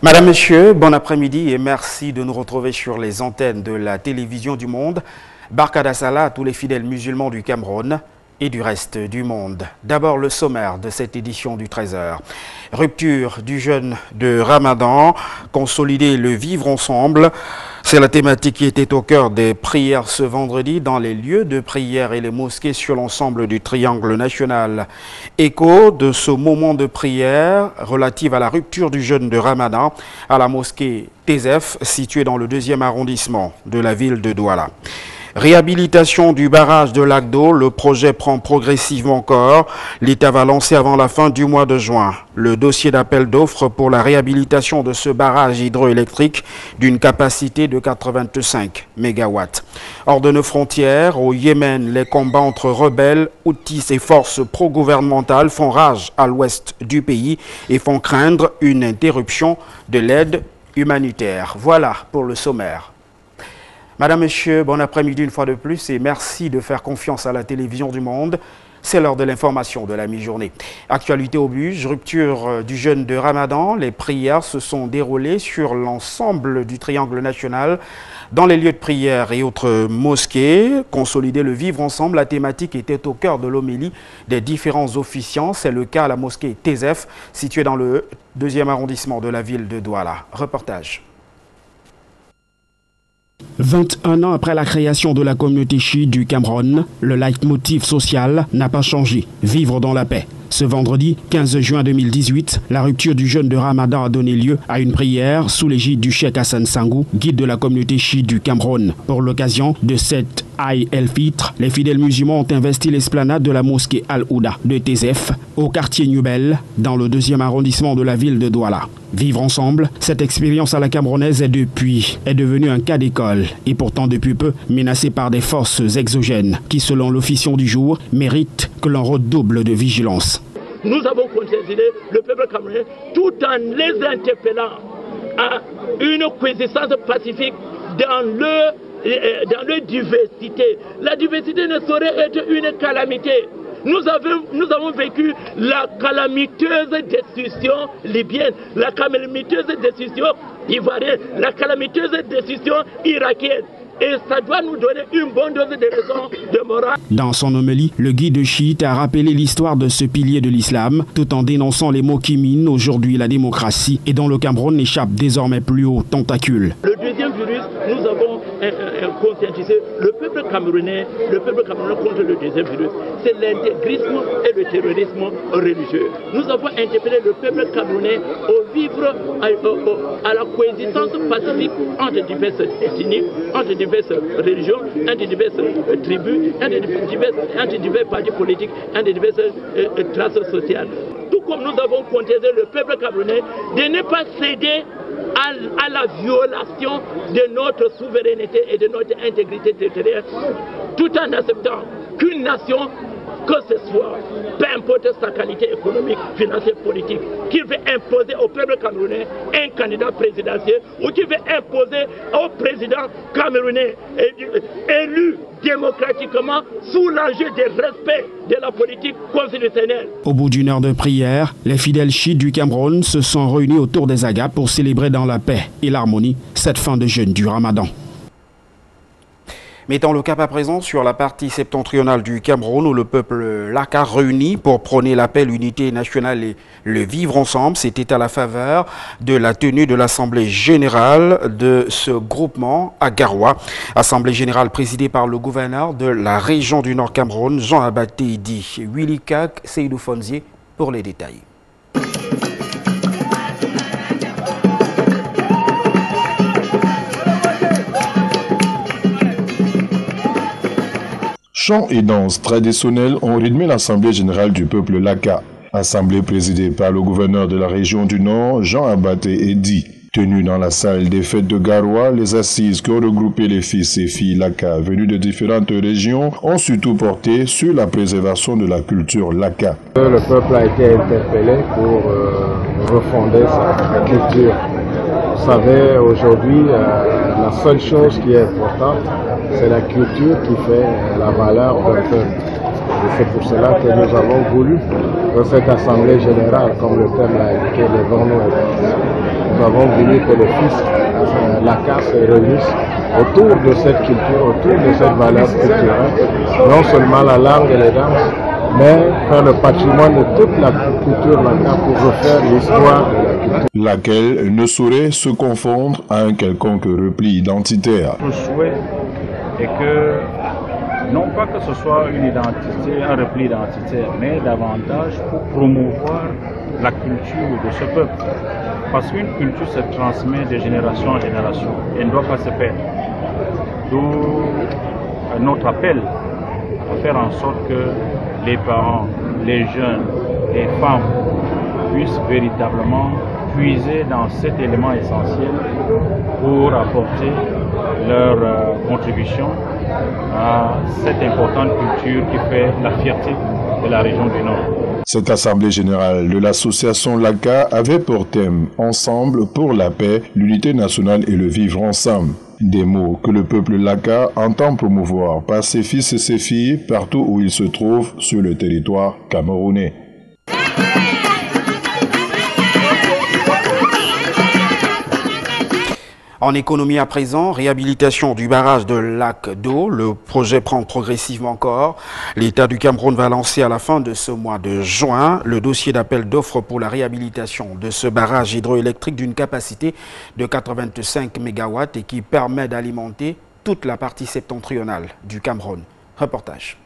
Madame, Monsieur, bon après-midi et merci de nous retrouver sur les antennes de la télévision du monde. Barkada Salah à tous les fidèles musulmans du Cameroun et du reste du monde. D'abord le sommaire de cette édition du 13h. Rupture du jeûne de Ramadan, consolider le vivre ensemble. C'est la thématique qui était au cœur des prières ce vendredi dans les lieux de prière et les mosquées sur l'ensemble du triangle national. Écho de ce moment de prière relative à la rupture du jeûne de Ramadan à la mosquée Tézef située dans le 2e arrondissement de la ville de Douala. Réhabilitation du barrage de Lac d'Eau, le projet prend progressivement corps. L'État va lancer avant la fin du mois de juin le dossier d'appel d'offres pour la réhabilitation de ce barrage hydroélectrique d'une capacité de 85 MW. Hors de nos frontières, au Yémen, les combats entre rebelles, Houthis et forces pro-gouvernementales font rage à l'ouest du pays et font craindre une interruption de l'aide humanitaire. Voilà pour le sommaire. Madame, Monsieur, bon après-midi une fois de plus et merci de faire confiance à la télévision du monde. C'est l'heure de l'information de la mi-journée. Actualité oblige, rupture du jeûne de Ramadan. Les prières se sont déroulées sur l'ensemble du triangle national, dans les lieux de prière et autres mosquées. Consolider le vivre ensemble, la thématique était au cœur de l'homélie des différents officiants. C'est le cas à la mosquée Tézef, située dans le 2e arrondissement de la ville de Douala. Reportage. 21 ans après la création de la communauté chiite du Cameroun, le leitmotiv social n'a pas changé, vivre dans la paix. Ce vendredi 15 juin 2018, la rupture du jeûne de Ramadan a donné lieu à une prière sous l'égide du Cheikh Hassan Sangou, guide de la communauté chiite du Cameroun. Pour l'occasion de cette Aïd el-Fitr, les fidèles musulmans ont investi l'esplanade de la mosquée Al-Ouda de Tézef, au quartier Nubel, dans le 2e arrondissement de la ville de Douala. Vivre ensemble, cette expérience à la camerounaise est devenue un cas d'école et pourtant depuis peu menacée par des forces exogènes qui, selon l'officiant du jour, méritent que l'on redouble de vigilance. Nous avons considéré le peuple camerounais tout en les interpellant à une coexistence pacifique dans leur diversité. La diversité ne saurait être une calamité. Nous avons vécu la calamiteuse destruction libyenne, la calamiteuse destruction ivoirienne, la calamiteuse destruction irakienne. Et ça doit nous donner une bonne dose de raison de morale. Dans son homélie, le guide chiite a rappelé l'histoire de ce pilier de l'islam, tout en dénonçant les maux qui minent aujourd'hui la démocratie et dont le Cameroun n'échappe désormais plus aux tentacules. Le deuxième virus, nous avons conscientisé le peuple camerounais contre le deuxième virus. C'est l'intégrisme et le terrorisme religieux. Nous avons interpellé le peuple camerounais au vivre à la coexistence pacifique entre diverses ethnies, entre diverses religions, entre diverses tribus, entre divers partis politiques, entre diverses classes sociales. Tout comme nous avons contesté le peuple camerounais de ne pas céder à la violation de notre souveraineté et de notre intégrité territoriale, tout en acceptant qu'une nation, que ce soit, peu importe sa qualité économique, financière, politique, qui veut imposer au peuple camerounais un candidat présidentiel ou qui veut imposer au président camerounais élu démocratiquement sous l'enjeu du respect de la politique constitutionnelle. Au bout d'une heure de prière, les fidèles chiites du Cameroun se sont réunis autour des agapes pour célébrer dans la paix et l'harmonie cette fin de jeûne du Ramadan. Mettons le cap à présent sur la partie septentrionale du Cameroun où le peuple Laka réuni pour prôner la paix, l'unité nationale et le vivre ensemble. C'était à la faveur de la tenue de l'Assemblée générale de ce groupement à Garoua. Assemblée générale présidée par le gouverneur de la région du Nord Cameroun, Jean Abaté dit. Willy Kak, Seydou Fonzier pour les détails. Chants et danses traditionnels ont rythmé l'Assemblée générale du peuple Laka. Assemblée présidée par le gouverneur de la région du Nord, Jean Abaté Edi. Tenue dans la salle des fêtes de Garoua, les assises qui ont regroupé les fils et filles Laka venus de différentes régions ont surtout porté sur la préservation de la culture Laka. Le peuple a été interpellé pour refonder sa culture. Vous savez, aujourd'hui, la seule chose qui est importante, c'est la culture qui fait la valeur d'un peuple. Et c'est pour cela que nous avons voulu, dans cette Assemblée générale, comme le thème l'a indiqué, devant nous. nous avons voulu que le fisc, l'ACA, se réunisse autour de cette culture, autour de cette valeur culturelle, non seulement la langue et les danses, mais faire le patrimoine de toute la culture LACA pour refaire l'histoire de la culture. Laquelle ne saurait se confondre à un quelconque repli identitaire. Le souhait est que, non pas que ce soit une identité, un repli identitaire, mais davantage pour promouvoir la culture de ce peuple. Parce qu'une culture se transmet de génération en génération et ne doit pas se perdre. D'où notre appel à faire en sorte que les parents, les jeunes, les femmes puissent véritablement puiser dans cet élément essentiel pour apporter leur contribution à cette importante culture qui fait la fierté de la région du Nord. Cette assemblée générale de l'association LACA avait pour thème « Ensemble pour la paix, l'unité nationale et le vivre ensemble ». Des mots que le peuple LACA entend promouvoir par ses fils et ses filles partout où ils se trouvent sur le territoire camerounais. En économie à présent, réhabilitation du barrage de lac d'eau. Le projet prend progressivement corps. L'État du Cameroun va lancer à la fin de ce mois de juin le dossier d'appel d'offres pour la réhabilitation de ce barrage hydroélectrique d'une capacité de 85 MW et qui permet d'alimenter toute la partie septentrionale du Cameroun. Reportage.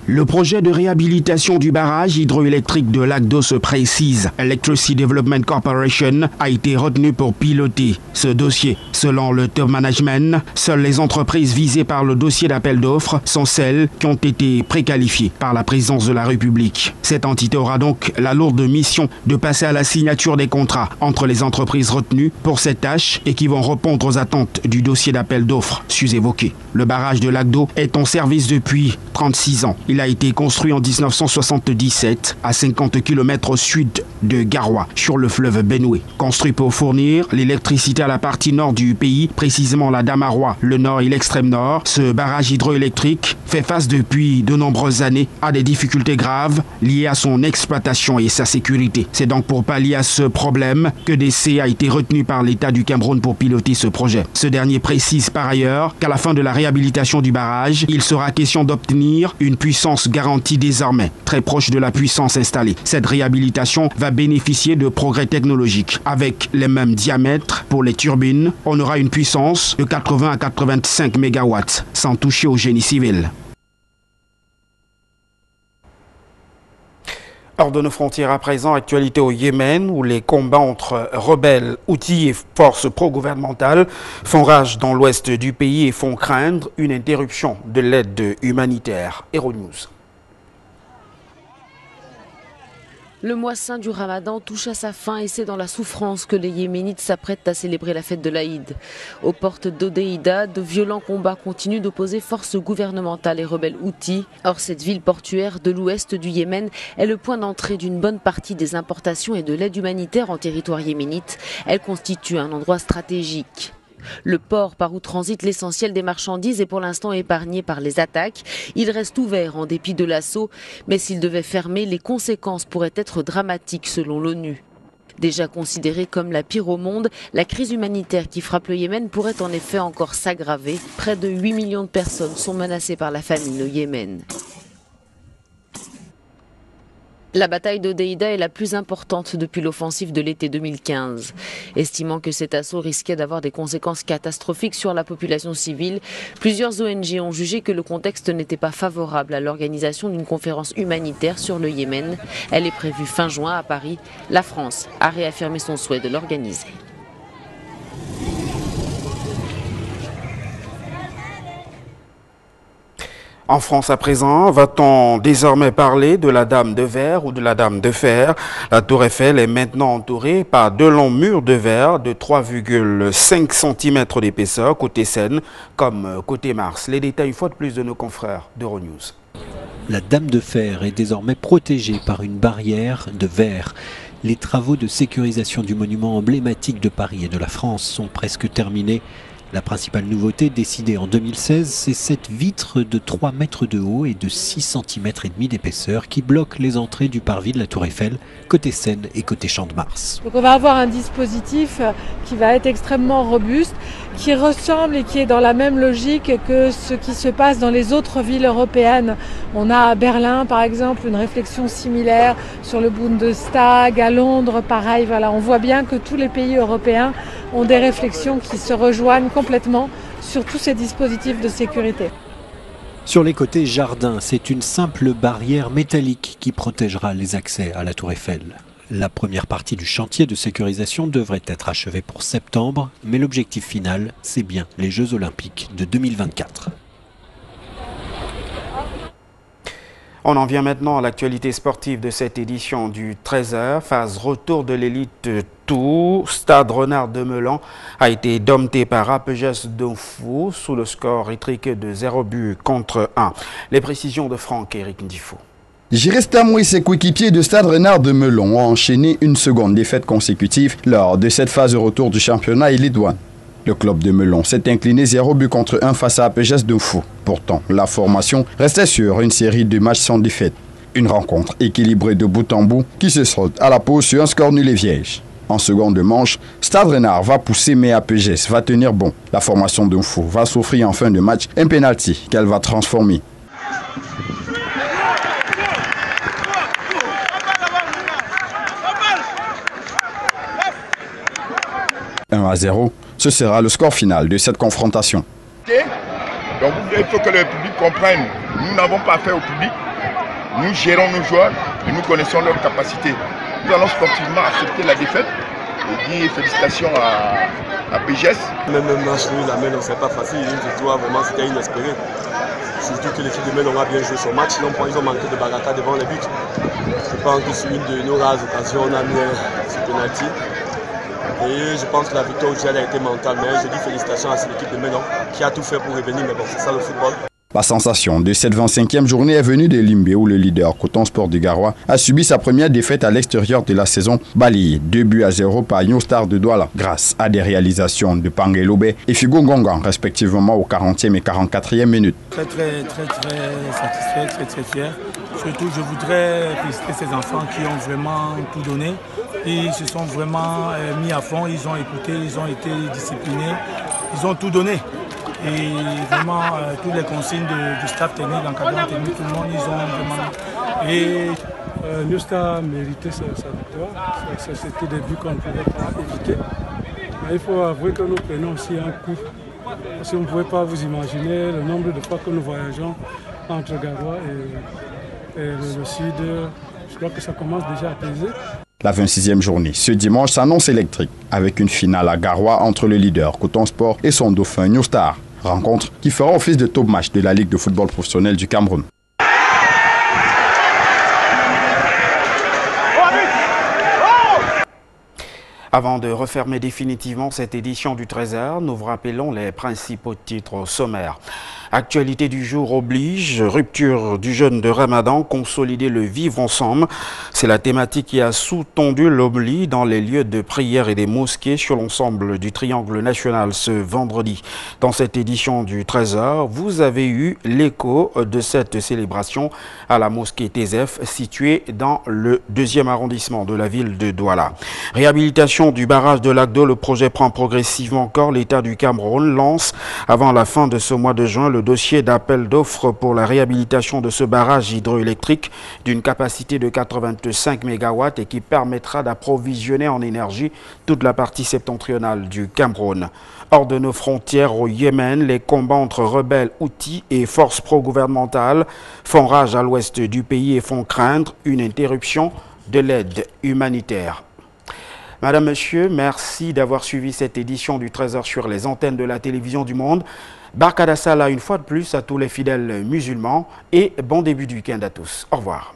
Le projet de réhabilitation du barrage hydroélectrique de lac d'eau se précise. Electricity Development Corporation a été retenu pour piloter ce dossier. Selon le top management, seules les entreprises visées par le dossier d'appel d'offres sont celles qui ont été préqualifiées par la présidence de la République. Cette entité aura donc la lourde mission de passer à la signature des contrats entre les entreprises retenues pour cette tâche et qui vont répondre aux attentes du dossier d'appel d'offres sus-évoqué. Le barrage de lac d'eau est en service depuis 36 ans. Il a été construit en 1977 à 50 km au sud de Garoua, sur le fleuve Benoué. Construit pour fournir l'électricité à la partie nord du pays, précisément la Damaroua, le nord et l'extrême nord, ce barrage hydroélectrique fait face depuis de nombreuses années à des difficultés graves liées à son exploitation et sa sécurité. C'est donc pour pallier à ce problème que DC a été retenu par l'État du Cameroun pour piloter ce projet. Ce dernier précise par ailleurs qu'à la fin de la réhabilitation du barrage, il sera question d'obtenir une puissance garantie désormais, très proche de la puissance installée. Cette réhabilitation va bénéficier de progrès technologiques. Avec les mêmes diamètres pour les turbines, on aura une puissance de 80 à 85 MW, sans toucher au génie civil. Hors de nos frontières à présent, actualité au Yémen où les combats entre rebelles, Houthis et forces pro-gouvernementales font rage dans l'ouest du pays et font craindre une interruption de l'aide humanitaire. Euronews. Le mois saint du Ramadan touche à sa fin et c'est dans la souffrance que les Yéménites s'apprêtent à célébrer la fête de l'Aïd. Aux portes d'Odéida, de violents combats continuent d'opposer forces gouvernementales et rebelles Houthis. Or, cette ville portuaire de l'ouest du Yémen est le point d'entrée d'une bonne partie des importations et de l'aide humanitaire en territoire yéménite. Elle constitue un endroit stratégique. Le port par où transite l'essentiel des marchandises est pour l'instant épargné par les attaques. Il reste ouvert en dépit de l'assaut, mais s'il devait fermer, les conséquences pourraient être dramatiques selon l'ONU. Déjà considérée comme la pire au monde, la crise humanitaire qui frappe le Yémen pourrait en effet encore s'aggraver. Près de 8 millions de personnes sont menacées par la famine au Yémen. La bataille d'Odéida est la plus importante depuis l'offensive de l'été 2015. Estimant que cet assaut risquait d'avoir des conséquences catastrophiques sur la population civile, plusieurs ONG ont jugé que le contexte n'était pas favorable à l'organisation d'une conférence humanitaire sur le Yémen. Elle est prévue fin juin à Paris. La France a réaffirmé son souhait de l'organiser. En France à présent, va-t-on désormais parler de la Dame de Verre ou de la Dame de Fer? La Tour Eiffel est maintenant entourée par deux longs murs de verre de 3,5 cm d'épaisseur côté Seine comme côté Mars. Les détails une fois de plus de nos confrères d'Euronews. La Dame de Fer est désormais protégée par une barrière de verre. Les travaux de sécurisation du monument emblématique de Paris et de la France sont presque terminés. La principale nouveauté décidée en 2016, c'est cette vitre de 3 mètres de haut et de 6,5 cm d'épaisseur qui bloque les entrées du parvis de la Tour Eiffel, côté Seine et côté Champ de Mars. Donc on va avoir un dispositif qui va être extrêmement robuste, qui ressemble et qui est dans la même logique que ce qui se passe dans les autres villes européennes. On a à Berlin par exemple une réflexion similaire sur le Bundestag, à Londres pareil. Voilà, on voit bien que tous les pays européens ont des réflexions qui se rejoignent complètement sur tous ces dispositifs de sécurité. Sur les côtés jardin, c'est une simple barrière métallique qui protégera les accès à la Tour Eiffel. La première partie du chantier de sécurisation devrait être achevée pour septembre, mais l'objectif final, c'est bien les Jeux Olympiques de 2024. On en vient maintenant à l'actualité sportive de cette édition du 13h. Phase retour de l'élite Tour. Stade Renard de Melan a été dompté par APGS Donfou sous le score étriqué de 0-1. Les précisions de Franck-Éric Ndifou. Girestamo et ses coéquipiers de Stade Renard de Melan ont enchaîné une seconde défaite consécutive lors de cette phase de retour du championnat Elite One. Le club de Melan s'est incliné 0-1 face à APGS Donfou. Pourtant, la formation restait sur une série de matchs sans défaite. Une rencontre équilibrée de bout en bout qui se solde à la pause sur un score nul et vierge. En seconde manche, Stade Renard va pousser mais APGS va tenir bon. La formation Donfou va s'offrir en fin de match un penalty qu'elle va transformer. « 1-0, ce sera le score final de cette confrontation. Donc il faut que le public comprenne, nous n'avons pas affaire au public, nous gérons nos joueurs et nous connaissons leurs capacités. Nous allons sportivement accepter la défaite et dire félicitations à PGS. Même un match nul à Melan, c'est pas facile, une victoire vraiment c'était inespéré. Surtout que l'équipe de Melan a bien joué son match, sinon ils ont manqué de baraka devant les buts. Je pense que sur une de nos rares occasions, on a mis ce penalty. Et je pense que la victoire aujourd'hui a été mentale, mais je dis félicitations à cette équipe de Melan qui a tout fait pour revenir, mais bon, c'est ça le football. La sensation de cette 25e journée est venue de Limbe où le leader Coton Sport du Garoua a subi sa première défaite à l'extérieur de la saison, balayé 2-0 par New Star de Douala grâce à des réalisations de Pangelobe et Figo Ngongan respectivement aux 40e et 44e minutes. Très satisfait, très fier. Surtout je voudrais féliciter ces enfants qui ont vraiment tout donné. Ils se sont vraiment mis à fond, ils ont écouté, ils ont été disciplinés, ils ont tout donné. Et vraiment, toutes les consignes du staff technique, l'encadrement technique, tout le monde, ils ont vraiment... Et New Star méritait sa victoire. C'était des buts qu'on ne pouvait pas éviter. Mais il faut avouer que nous prenons aussi un coup. Parce que vous ne pouvez pas vous imaginer le nombre de fois que nous voyageons entre Garoua et le sud. Je crois que ça commence déjà à peser. La 26e journée, ce dimanche, s'annonce électrique, avec une finale à Garoua entre le leader Coton Sport et son dauphin New Star. Rencontre qui fera office de top match de la Ligue de football professionnel du Cameroun. Avant de refermer définitivement cette édition du 13h, nous vous rappelons les principaux titres au sommaire. Actualité du jour oblige, rupture du jeûne de Ramadan, consolider le vivre ensemble. C'est la thématique qui a sous-tendu l'oubli dans les lieux de prière et des mosquées sur l'ensemble du triangle national ce vendredi. Dans cette édition du 13h, vous avez eu l'écho de cette célébration à la mosquée Tézef, située dans le 2e arrondissement de la ville de Douala. Réhabilitation du barrage de Lac d'Eau, le projet prend progressivement corps. L'État du Cameroun lance avant la fin de ce mois de juin le dossier d'appel d'offres pour la réhabilitation de ce barrage hydroélectrique d'une capacité de 85 MW et qui permettra d'approvisionner en énergie toute la partie septentrionale du Cameroun. Hors de nos frontières au Yémen, les combats entre rebelles Houthis et forces pro-gouvernementales font rage à l'ouest du pays et font craindre une interruption de l'aide humanitaire. Madame, Monsieur, merci d'avoir suivi cette édition du 13h sur les antennes de la télévision du Monde. Barka da Salah une fois de plus à tous les fidèles musulmans et bon début du week-end à tous. Au revoir.